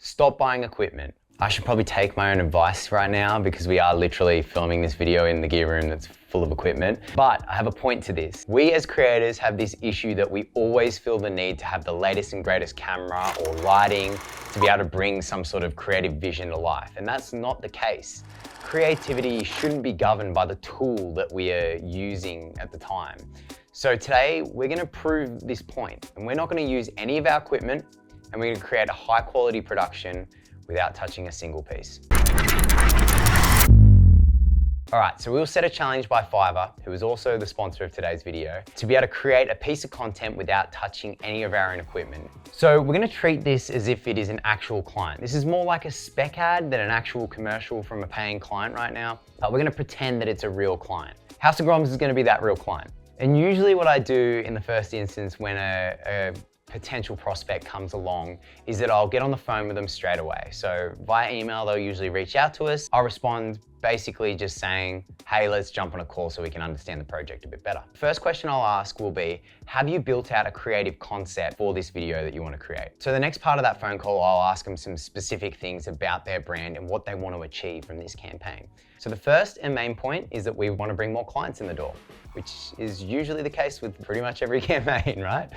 Stop buying equipment. I should probably take my own advice right now because we are literally filming this video in the gear room that's full of equipment. But I have a point to this. We as creators have this issue that we always feel the need to have the latest and greatest camera or lighting to be able to bring some sort of creative vision to life. And that's not the case. Creativity shouldn't be governed by the tool that we are using at the time. So today we're gonna prove this point, and we're not gonna use any of our equipment, and we're gonna create a high quality production without touching a single piece. All right, so we'll set a challenge by Fiverr, who is also the sponsor of today's video, to be able to create a piece of content without touching any of our own equipment. So we're gonna treat this as if it is an actual client. This is more like a spec ad than an actual commercial from a paying client right now, but we're gonna pretend that it's a real client. House of Groms is gonna be that real client. And usually what I do in the first instance when a potential prospect comes along is that I'll get on the phone with them straight away. So via email, they'll usually reach out to us. I'll respond basically just saying, hey, let's jump on a call so we can understand the project a bit better. First question I'll ask will be, have you built out a creative concept for this video that you want to create? So the next part of that phone call, I'll ask them some specific things about their brand and what they want to achieve from this campaign. So the first and main point is that we want to bring more clients in the door, which is usually the case with pretty much every campaign, right?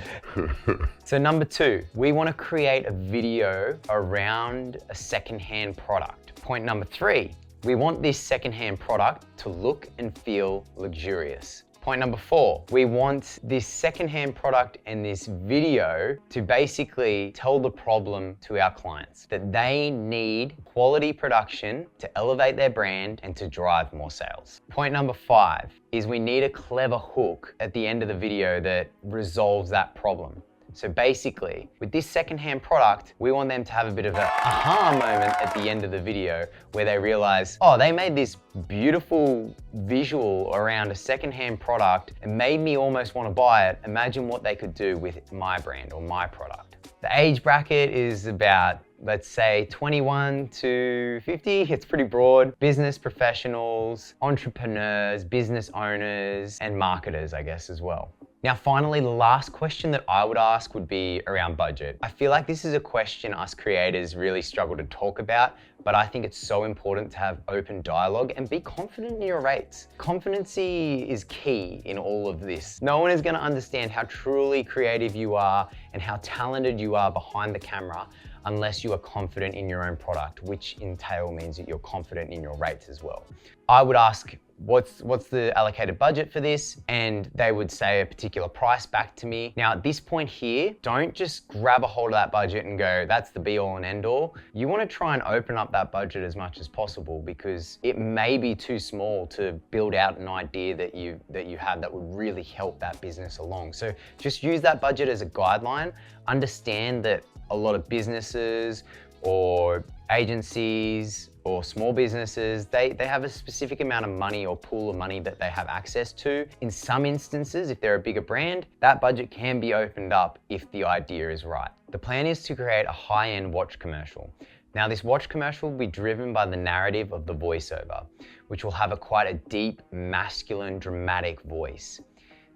So number two, we want to create a video around a secondhand product. Point number three, we want this secondhand product to look and feel luxurious. Point number four, we want this secondhand product and this video to basically tell the problem to our clients, that they need quality production to elevate their brand and to drive more sales. Point number five is we need a clever hook at the end of the video that resolves that problem. So basically, with this secondhand product, we want them to have a bit of an aha moment at the end of the video where they realize, oh, they made this beautiful visual around a secondhand product and made me almost want to buy it. Imagine what they could do with my brand or my product. The age bracket is about, let's say 21 to 50, it's pretty broad. Business professionals, entrepreneurs, business owners, and marketers, I guess, as well. Now, finally, the last question that I would ask would be around budget. I feel like this is a question us creators really struggle to talk about, but I think it's so important to have open dialogue and be confident in your rates. Confidency is key in all of this. No one is gonna understand how truly creative you are and how talented you are behind the camera unless you are confident in your own product, which means that you're confident in your rates as well. I would ask, what's the allocated budget for this? And they would say a particular price back to me. Now at this point here, don't just grab a hold of that budget and go, that's the be all and end all. You wanna try and open up that budget as much as possible because it may be too small to build out an idea that you have that would really help that business along. So just use that budget as a guideline. Understand that a lot of businesses or agencies or small businesses, they have a specific amount of money or pool of money that they have access to. In some instances, if they're a bigger brand, that budget can be opened up if the idea is right. The plan is to create a high-end watch commercial. Now this watch commercial will be driven by the narrative of the voiceover, which will have quite a deep, masculine, dramatic voice.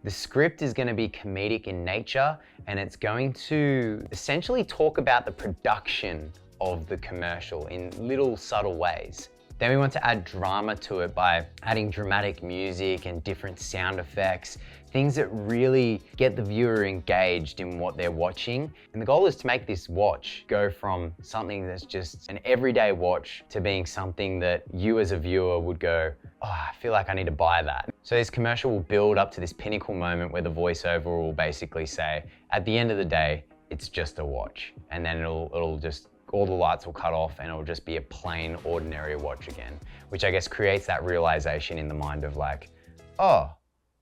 The script is going to be comedic in nature, and it's going to essentially talk about the production of the commercial in little subtle ways. Then we want to add drama to it by adding dramatic music and different sound effects, things that really get the viewer engaged in what they're watching. And the goal is to make this watch go from something that's just an everyday watch to being something that you as a viewer would go, oh, I feel like I need to buy that. So this commercial will build up to this pinnacle moment where the voiceover will basically say, at the end of the day, it's just a watch. And then it'll just, all the lights will cut off and it'll just be a plain, ordinary watch again, which I guess creates that realization in the mind of like, oh,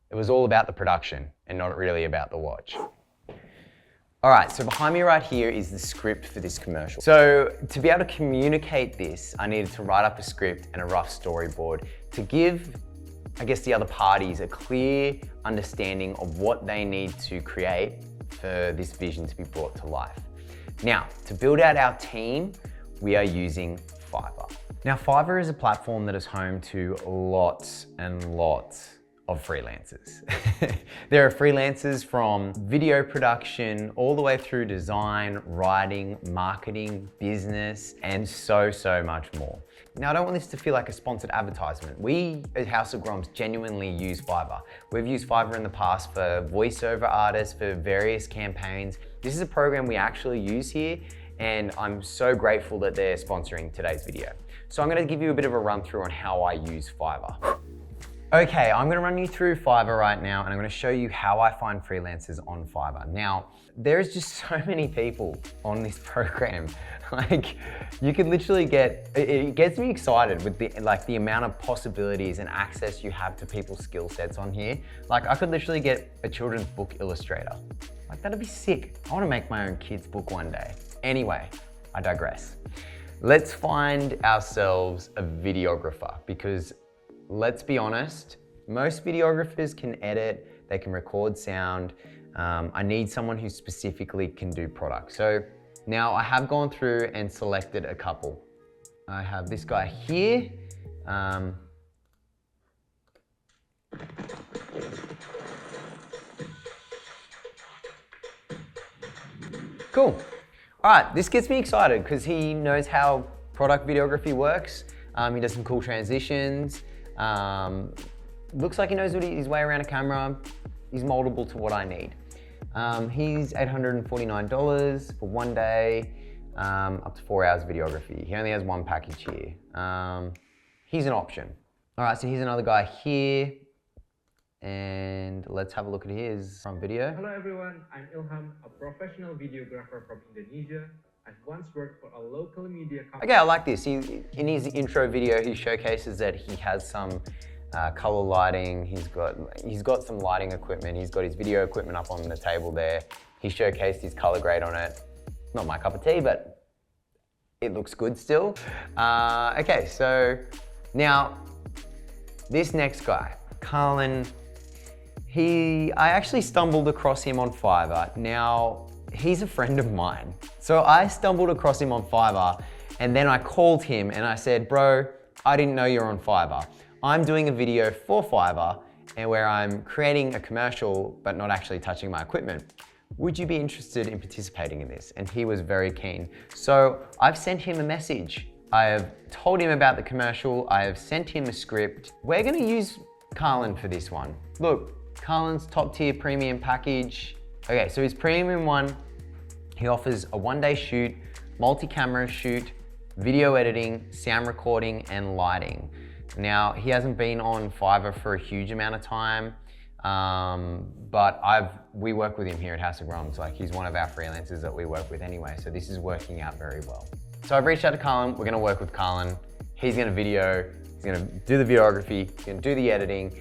it was all about the production and not really about the watch. All right, so behind me right here is the script for this commercial. So to be able to communicate this, I needed to write up a script and a rough storyboard to give, I guess, the other parties a clear understanding of what they need to create for this vision to be brought to life. Now, to build out our team, we are using Fiverr. Now, Fiverr is a platform that is home to lots and lots of freelancers. There are freelancers from video production all the way through design, writing, marketing, business, and so much more. Now, I don't want this to feel like a sponsored advertisement. We at House of Groms genuinely use Fiverr. We've used Fiverr in the past for voiceover artists, for various campaigns. This is a program we actually use here, and I'm so grateful that they're sponsoring today's video. So I'm gonna give you a bit of a run through on how I use Fiverr. Okay, I'm gonna run you through Fiverr right now, and I'm gonna show you how I find freelancers on Fiverr. Now, there's just so many people on this program. Like, you can literally it gets me excited with the amount of possibilities and access you have to people's skill sets on here. Like, I could literally get a children's book illustrator. Like, that'd be sick. I wanna make my own kid's book one day. Anyway, I digress. Let's find ourselves a videographer, because let's be honest, most videographers can edit, they can record sound. I need someone who specifically can do product. So now I have gone through and selected a couple. I have this guy here. Cool. All right, this gets me excited because he knows how product videography works. He does some cool transitions. Looks like he knows his way around a camera. He's moldable to what I need. He's $849 for one day, up to 4 hours videography. He only has one package here. He's an option. All right, so here's another guy here. And let's have a look at his front video. Hello everyone, I'm Ilham, a professional videographer from Indonesia. I've once worked for a local media company. Okay, I like this. In his intro video, he showcases that he has some color lighting. He's got some lighting equipment. He's got his video equipment up on the table there. He showcased his color grade on it. Not my cup of tea, but it looks good still. Okay, so now this next guy, Carlin, I actually stumbled across him on Fiverr. Now, he's a friend of mine. So I stumbled across him on Fiverr, and then I called him and I said, bro, I didn't know you're on Fiverr. I'm doing a video for Fiverr and where I'm creating a commercial, but not actually touching my equipment. Would you be interested in participating in this? And he was very keen. So I've sent him a message. I have told him about the commercial. I have sent him a script. We're gonna use Carlin for this one. Look, Carlin's top tier premium package. Okay, so his premium one, he offers a one-day shoot, multi-camera shoot, video editing, sound recording, and lighting. Now, he hasn't been on Fiverr for a huge amount of time, but we work with him here at House of Groms. Like, he's one of our freelancers that we work with anyway, so this is working out very well. So I've reached out to Carlin. We're gonna work with Carlin. He's gonna video, he's gonna do the videography, he's gonna do the editing.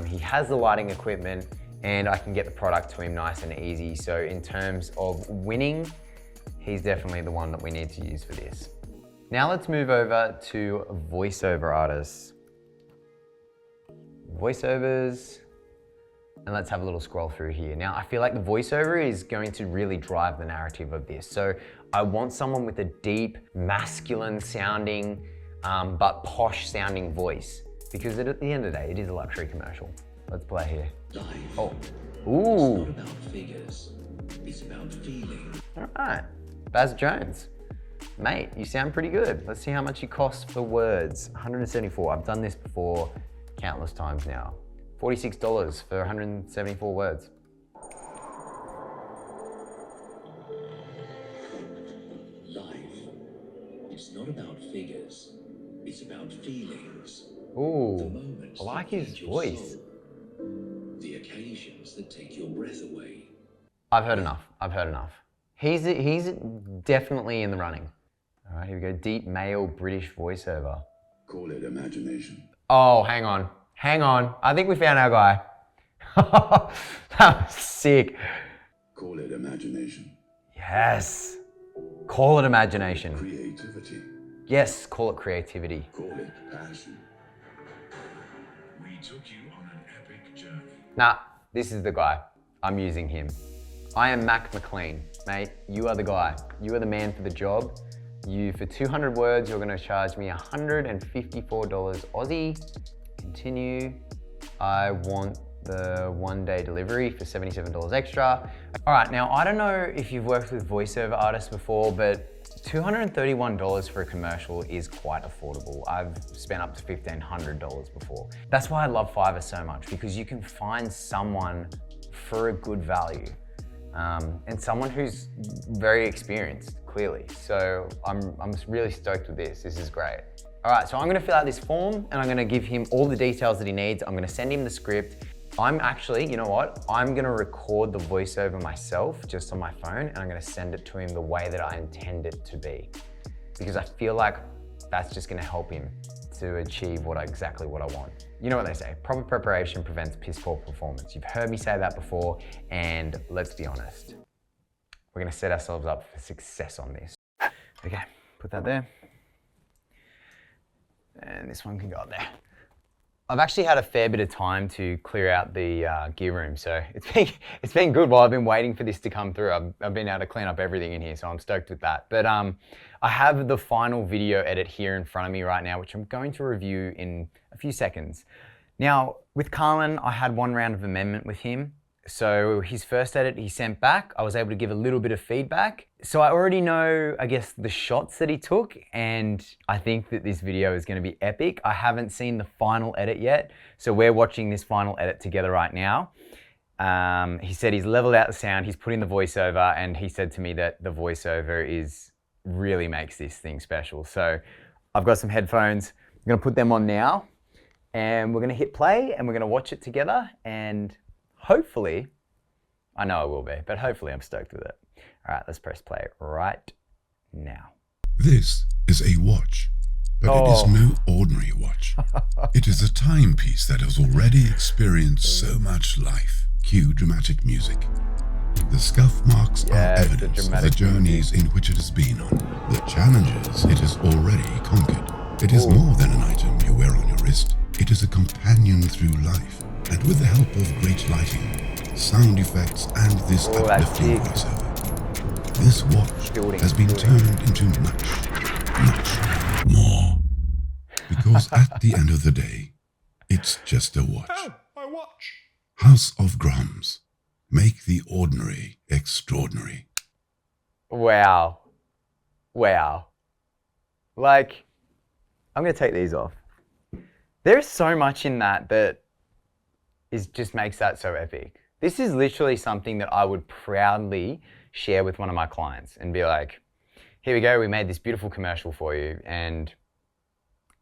He has the lighting equipment, and I can get the product to him nice and easy. So in terms of winning, he's definitely the one that we need to use for this. Now let's move over to voiceover artists. Voiceovers, and let's have a little scroll through here. Now I feel like the voiceover is going to really drive the narrative of this. So I want someone with a deep, masculine sounding, but posh sounding voice. Because at the end of the day, it is a luxury commercial. Let's play here. Life. Oh, It's ooh. not about figures, it's about feeling. All right, Baz Jones. Mate, you sound pretty good. Let's see how much you cost for words. 174, I've done this before countless times now. $46 for 174 words. Life. It's not about figures, it's about feelings. The Ooh, moments I like that his feed your voice. soul. The occasions that take your breath away. I've heard enough, I've heard enough. He's definitely in the running. All right, here we go, deep male British voiceover. Call it imagination. Oh, hang on. I think we found our guy. That was sick. Call it imagination. Yes. Call it imagination. Creativity. Yes, call it creativity. Call it passion. We took you on an epic journey. Nah, this is the guy. I'm using him. I am Mac McLean. Mate, you are the guy. You are the man for the job. For 200 words, you're gonna charge me $154 Aussie. Continue. I want the 1-day delivery for $77 extra. All right, now I don't know if you've worked with voiceover artists before, but $231 for a commercial is quite affordable. I've spent up to $1,500 before. That's why I love Fiverr so much, because you can find someone for a good value and someone who's very experienced, clearly. So I'm really stoked with this. This is great. All right, so I'm gonna fill out this form and I'm gonna give him all the details that he needs. I'm gonna send him the script. I'm actually, you know what? I'm gonna record the voiceover myself just on my phone and I'm gonna send it to him the way that I intend it to be. Because I feel like that's just gonna help him to achieve exactly what I want. You know what they say, proper preparation prevents piss poor performance. You've heard me say that before, and let's be honest. We're gonna set ourselves up for success on this. Okay, put that there. And this one can go up there. I've actually had a fair bit of time to clear out the gear room, so it's been good while I've been waiting for this to come through. I've been able to clean up everything in here, so I'm stoked with that. But I have the final video edit here in front of me right now, which I'm going to review in a few seconds. Now, with Carlin, I had one round of amendment with him. So his first edit he sent back, I was able to give a little bit of feedback. So I already know, I guess, the shots that he took, and I think that this video is gonna be epic. I haven't seen the final edit yet, so we're watching this final edit together right now. He said he's leveled out the sound, he's put in the voiceover, and he said to me that the voiceover really makes this thing special. So I've got some headphones, I'm gonna put them on now, and we're gonna hit play, and we're gonna watch it together, and hopefully, I know I will be, but hopefully I'm stoked with it. All right, let's press play right now. This is a watch, but it is no ordinary watch. It is a timepiece that has already experienced so much life. Cue dramatic music. The scuff marks are evidence of the journeys in which it has been on, the challenges it has already conquered. It is more than an item you wear on your wrist. It is a companion through life, and with the help of great lighting, sound effects, and this uplifting voiceover, this watch has been turned into much, much more. Because at the end of the day, it's just a watch. Oh, my watch! House of Groms. Make the ordinary extraordinary. Wow. Wow. Like, I'm gonna take these off. There's so much in that just makes that so epic. This is literally something that I would proudly share with one of my clients and be like, here we go, we made this beautiful commercial for you, and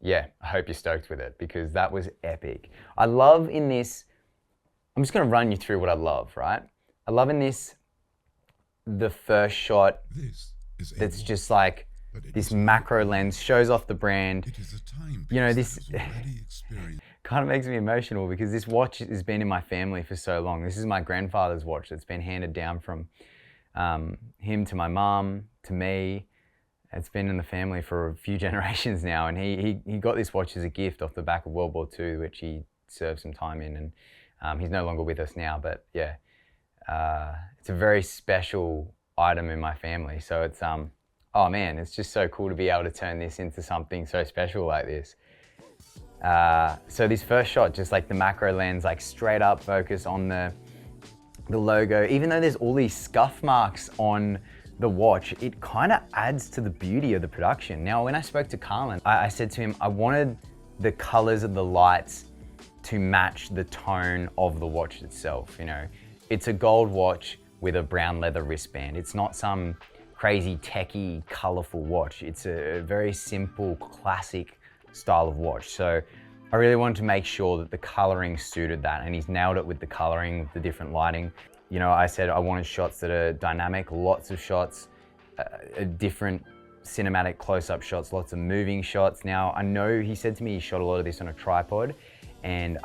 yeah, I hope you're stoked with it, because that was epic. I love in this, I'm just gonna run you through what I love, right? I love in this, the first shot that's just like this macro lens, shows off the brand. You know, this kind of makes me emotional because this watch has been in my family for so long. This is my grandfather's watch that's been handed down from him to my mom, to me. It's been in the family for a few generations now, and he got this watch as a gift off the back of World War II, which he served some time in, and he's no longer with us now, but yeah, it's a very special item in my family. So it's, oh man, it's just so cool to be able to turn this into something so special like this. So this first shot, just like the macro lens, like straight up focus on the logo, even though there's all these scuff marks on the watch, it kind of adds to the beauty of the production. Now, when I spoke to Carlin, I said to him, I wanted the colors of the lights to match the tone of the watch itself. You know, it's a gold watch with a brown leather wristband. It's not some crazy techie, colorful watch. It's a very simple, classic style of watch. So I really wanted to make sure that the coloring suited that, and he's nailed it with the coloring, with the different lighting. You know, I said I wanted shots that are dynamic, lots of shots, different cinematic close-up shots, lots of moving shots. Now, I know he said to me he shot a lot of this on a tripod, and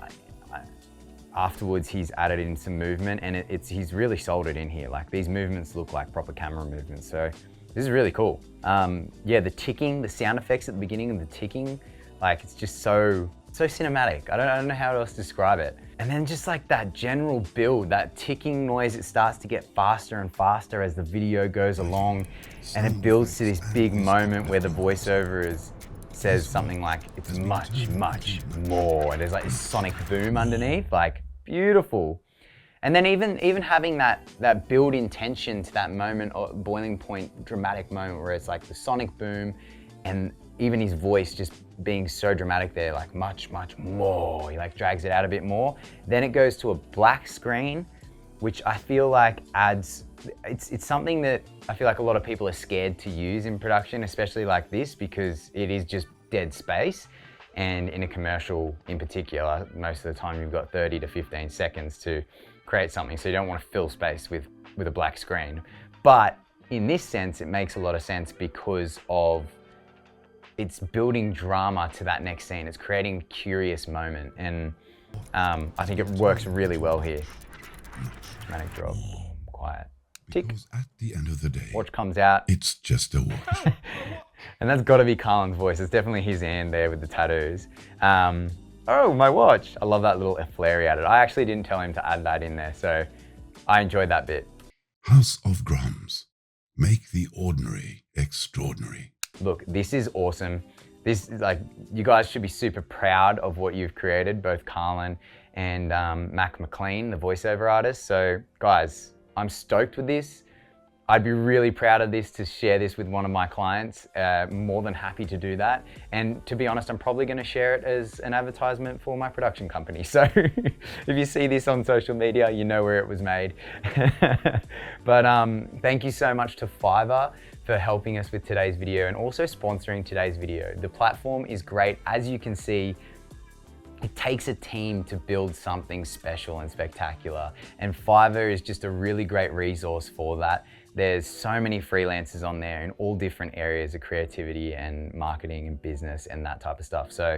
afterwards he's added in some movement, and he's really sold it in here. Like, these movements look like proper camera movements, so this is really cool. Yeah, the ticking, the sound effects at the beginning of the ticking, like, it's just so cinematic. I don't know how else to describe it. And then just like that general build, that ticking noise, it starts to get faster and faster as the video goes along, and it builds to this big moment where the voiceover is says something like, it's much, much more. And there's like this sonic boom underneath, like beautiful. And then even having that build-in tension to that moment, or boiling point, dramatic moment where it's like the sonic boom and even his voice just being so dramatic there, like much, much more. He like drags it out a bit more. Then it goes to a black screen, which I feel like adds, it's something that I feel like a lot of people are scared to use in production, especially like this, because it is just dead space. And in a commercial in particular, most of the time you've got 30 to 15 seconds to create something. So you don't want to fill space with a black screen. But in this sense, it makes a lot of sense because of it's building drama to that next scene. It's creating a curious moment. And I think it works really well here. Dramatic drop, quiet. Tick. Because at the end of the day, Watch comes out. it's just a watch. And that's got to be Carlin's voice. It's definitely his hand there with the tattoos. Oh, my watch. I love that little flare he added. I actually didn't tell him to add that in there, so I enjoyed that bit. House of Groms. Make the ordinary extraordinary. Look, this is awesome. This is like, you guys should be super proud of what you've created, both Carlin and Mac McLean, the voiceover artist. So guys, I'm stoked with this. I'd be really proud of this to share this with one of my clients. More than happy to do that. And to be honest, I'm probably going to share it as an advertisement for my production company. So if you see this on social media, you know where it was made. But thank you so much to Fiverr for helping us with today's video and also sponsoring today's video. The platform is great. As you can see, it takes a team to build something special and spectacular. And Fiverr is just a really great resource for that. There's so many freelancers on there in all different areas of creativity and marketing and business and that type of stuff. So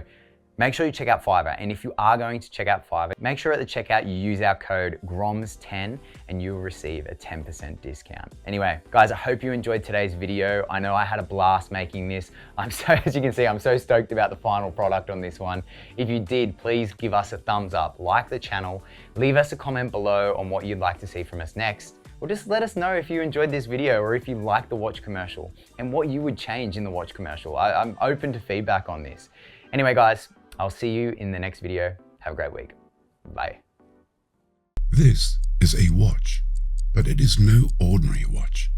make sure you check out Fiverr. And if you are going to check out Fiverr, make sure at the checkout you use our code GROMS10 and you will receive a 10% discount. Anyway, guys, I hope you enjoyed today's video. I know I had a blast making this. As you can see, I'm so stoked about the final product on this one. If you did, please give us a thumbs up, like the channel, leave us a comment below on what you'd like to see from us next. Or just let us know if you enjoyed this video or if you like the watch commercial and what you would change in the watch commercial. I'm open to feedback on this. Anyway, guys, I'll see you in the next video. Have a great week. Bye. This is a watch, but it is no ordinary watch.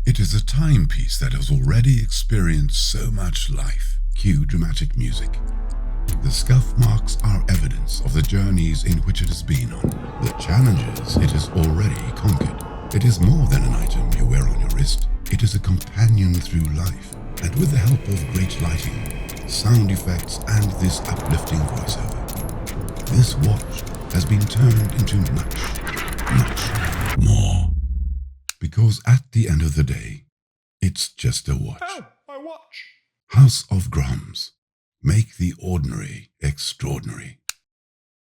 It is a timepiece that has already experienced so much life. Cue dramatic music. The scuff marks are evidence of the journeys in which it has been on, the challenges it has already conquered. It is more than an item you wear on your wrist. It is a companion through life, and with the help of great lighting, sound effects, and this uplifting voiceover, this watch has been turned into much, much more. Because at the end of the day, it's just a watch. Oh, my watch! House of Groms. Make the ordinary extraordinary.